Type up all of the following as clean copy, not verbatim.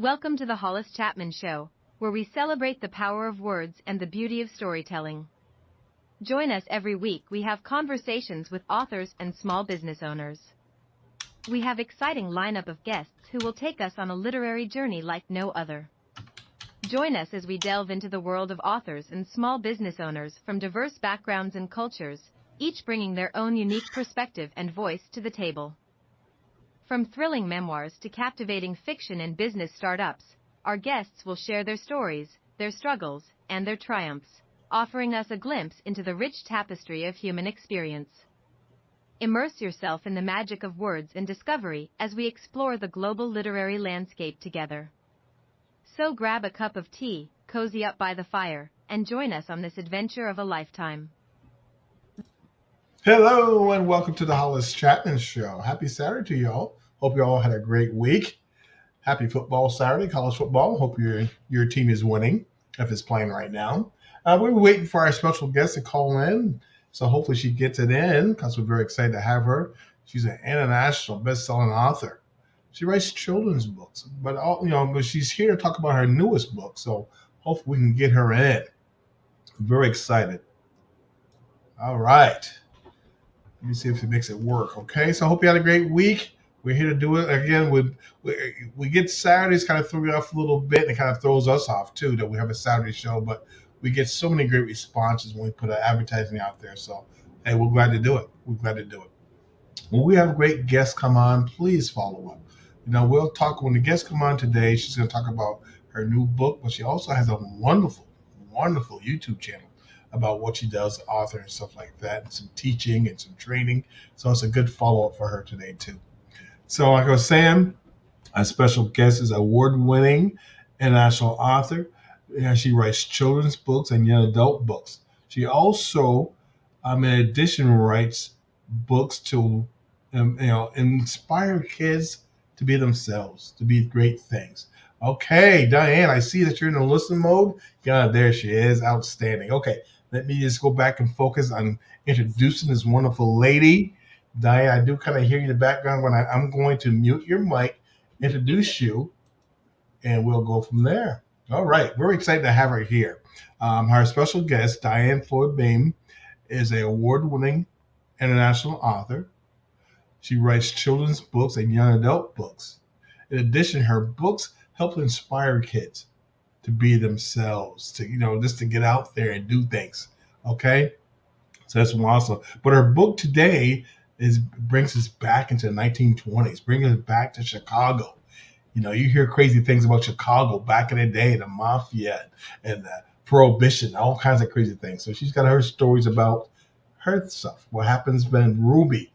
Welcome to the Hollis Chapman Show, where we celebrate the power of words and the beauty of storytelling. Join us every week. We have conversations with authors and small business owners. We have exciting lineup of guests who will take us on a literary journey like no other. Join us as we delve into the world of authors and small business owners from diverse backgrounds and cultures, each bringing their own unique perspective and voice to the table. From thrilling memoirs to captivating fiction and business startups, our guests will share their stories, their struggles, and their triumphs, offering us a glimpse into the rich tapestry of human experience. Immerse yourself in the magic of words and discovery as we explore the global literary landscape together. So grab a cup of tea, cozy up by the fire, and join us on this adventure of a lifetime. Hello and welcome to the Hollis Chapman Show. Happy Saturday to y'all. Hope you all had a great week. Happy football Saturday, college football. Hope your team is winning if it's playing right now. We're waiting for our special guest to call in, so hopefully she gets it in because we're very excited to have her. She's an international best-selling author. She writes children's books, but she's here to talk about her newest book. So hopefully we can get her in. Very excited. All right. Let me see if it makes it work. Okay, so I hope you had a great week. We're here to do it again. We get Saturdays kind of throw you off a little bit, and it kind of throws us off too that we have a Saturday show. But we get so many great responses when we put our advertising out there. So hey, we're glad to do it. We're glad to do it. When we have great guests come on, please follow up. We'll talk when the guests come on today. She's going to talk about her new book, but she also has a wonderful, wonderful YouTube channel about what she does, author and stuff like that, and some teaching and some training. So it's a good follow-up for her today too. So like I was saying, our special guest is award-winning international author. She writes children's books and young adult books. She also, in addition, writes books to, inspire kids to be themselves, to be great things. Okay, Diann, I see that you're in the listen mode. Yeah, there she is. Outstanding. Okay, let me just go back and focus on introducing this wonderful lady. Diann, I do kind of hear you in the background when I'm going to mute your mic, introduce you, and we'll go from there. All right, we're excited to have her here. Our special guest, Diann Floyd Boehm, is an award-winning international author. She writes children's books and young adult books. In addition, her books help inspire kids to be themselves, to just to get out there and do things. Okay, so that's awesome. But her book today brings us back into the 1920s, bringing us back to Chicago. You hear crazy things about Chicago back in the day, the mafia and the prohibition, all kinds of crazy things. So she's got her stories about her stuff, what happens when Ruby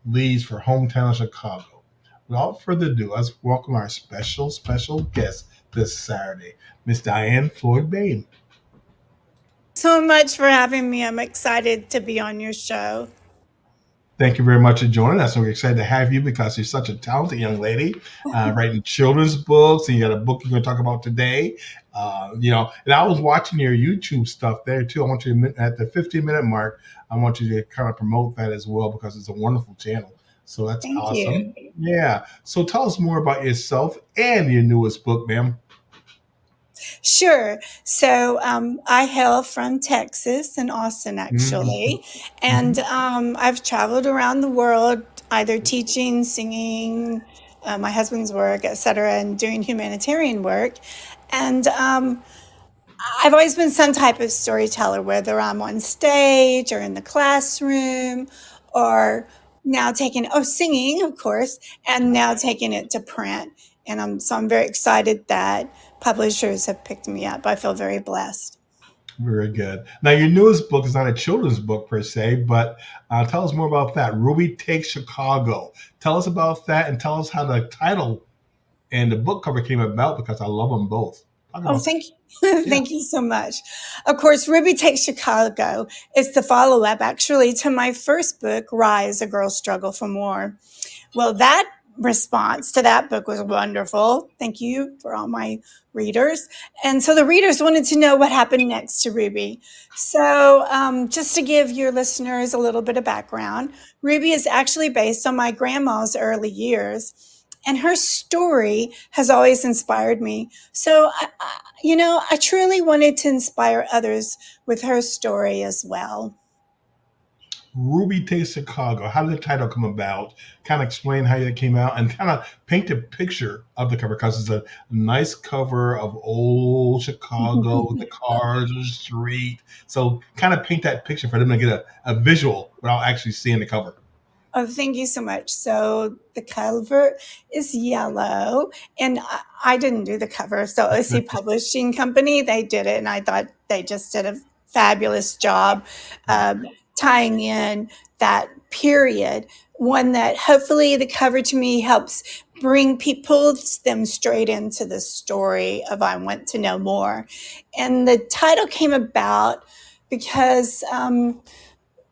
leaves for hometown of Chicago. Without further ado, let's welcome our special guest this Saturday, Miss Diann Floyd Boehm. So much for having me. I'm excited to be on your show. Thank you very much for joining us. And we're excited to have you because you're such a talented young lady, writing children's books. And you got a book you're going to talk about today. And I was watching your YouTube stuff there too. I want you to, at the 15-minute mark, I want you to kind of promote that as well because it's a wonderful channel. So that's Thank you. awesome. Yeah. So tell us more about yourself and your newest book, ma'am. Sure. So I hail from Texas in Austin, Mm-hmm. actually. And I've traveled around the world, either teaching, singing, my husband's work, etc., and doing humanitarian work. And I've always been some type of storyteller, whether I'm on stage or in the classroom or now singing, of course, and now taking it to print. And I'm very excited that publishers have picked me up. I feel very blessed. Very good. Now, your newest book is not a children's book per se, but tell us more about that. Ruby Takes Chicago. Tell us about that and tell us how the title and the book cover came about because I love them both. Talk Oh, about that. thank you. Yeah. Thank you so much. Of course, Ruby Takes Chicago is the follow up actually to my first book, Rise, A Girl's Struggle for More. Well, that response to that book was wonderful. Thank you for all my readers. And so the readers wanted to know what happened next to Ruby. So, just to give your listeners a little bit of background, Ruby is actually based on my grandma's early years. And her story has always inspired me. So, I truly wanted to inspire others with her story as well. Ruby Takes Chicago. How did the title come about? Kind of explain how it came out and kind of paint a picture of the cover because it's a nice cover of old Chicago with the cars on the street. So kind of paint that picture for them to get a visual without actually seeing the cover. Oh, thank you so much. So the cover is yellow, and I didn't do the cover. So OC Publishing Company, they did it, and I thought they just did a fabulous job tying in that period. One that hopefully the cover to me helps bring people them straight into the story of I Want to Know More. And the title came about because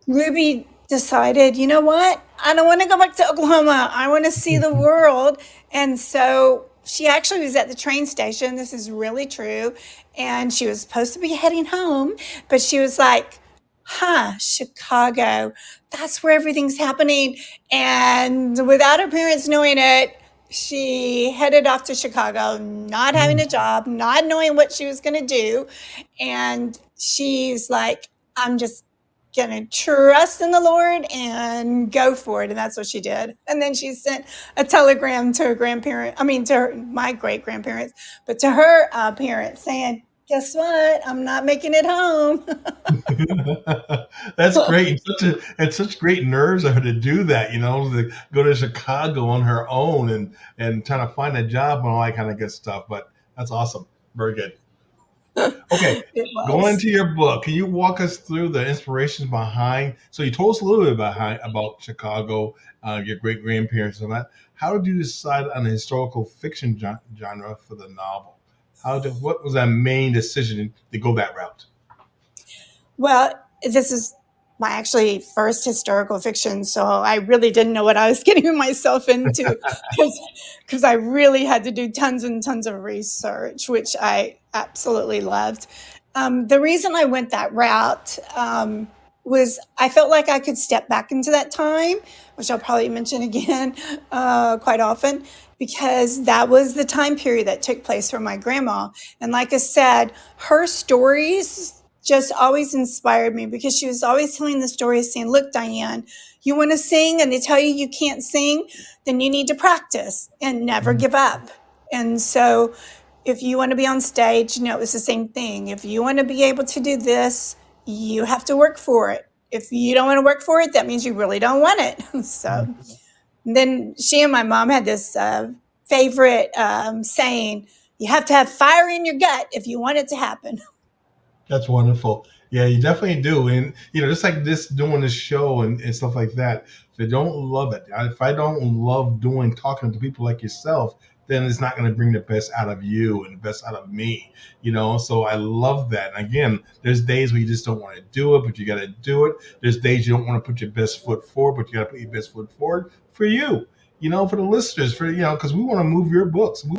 Ruby decided, you know what? I don't want to go back to Oklahoma. I want to see the world. And so she actually was at the train station. This is really true. And she was supposed to be heading home, but she was like, Chicago, that's where everything's happening. And without her parents knowing it, she headed off to Chicago, not having a job, not knowing what she was going to do. And she's like, I'm just going to trust in the Lord and go for it. And that's what she did. And then she sent a telegram to her my great grandparents, but to her parents saying, guess what? I'm not making it home. That's great. And such great nerves of her to do that, to go to Chicago on her own and trying to find a job and all that kind of good stuff. But that's awesome. Very good. Okay, It going was. into your book, can you walk us through the inspirations behind? So you told us a little bit about Chicago, your great grandparents, and that. How did you decide on the historical fiction genre for the novel? What was that main decision to go that route? Well, this is my actually first historical fiction, so I really didn't know what I was getting myself into because I really had to do tons and tons of research, which I absolutely loved. The reason I went that route was I felt like I could step back into that time, which I'll probably mention again quite often, because that was the time period that took place for my grandma. And like I said, her stories just always inspired me because she was always telling the stories saying, look, Diann, you want to sing and they tell you you can't sing, then you need to practice and never give up. And so if you want to be on stage, it was the same thing. If you want to be able to do this, you have to work for it. If you don't want to work for it, that means you really don't want it. So then she and my mom had this favorite saying, you have to have fire in your gut if you want it to happen. That's wonderful. Yeah, you definitely do. And, just like this, doing this show and stuff like that, if I don't love it, if I don't love talking to people like yourself, then it's not going to bring the best out of you and the best out of me, So I love that. And again, there's days where you just don't want to do it, but you got to do it. There's days you don't want to put your best foot forward, but you got to put your best foot forward for you, for the listeners, because we want to move your books. We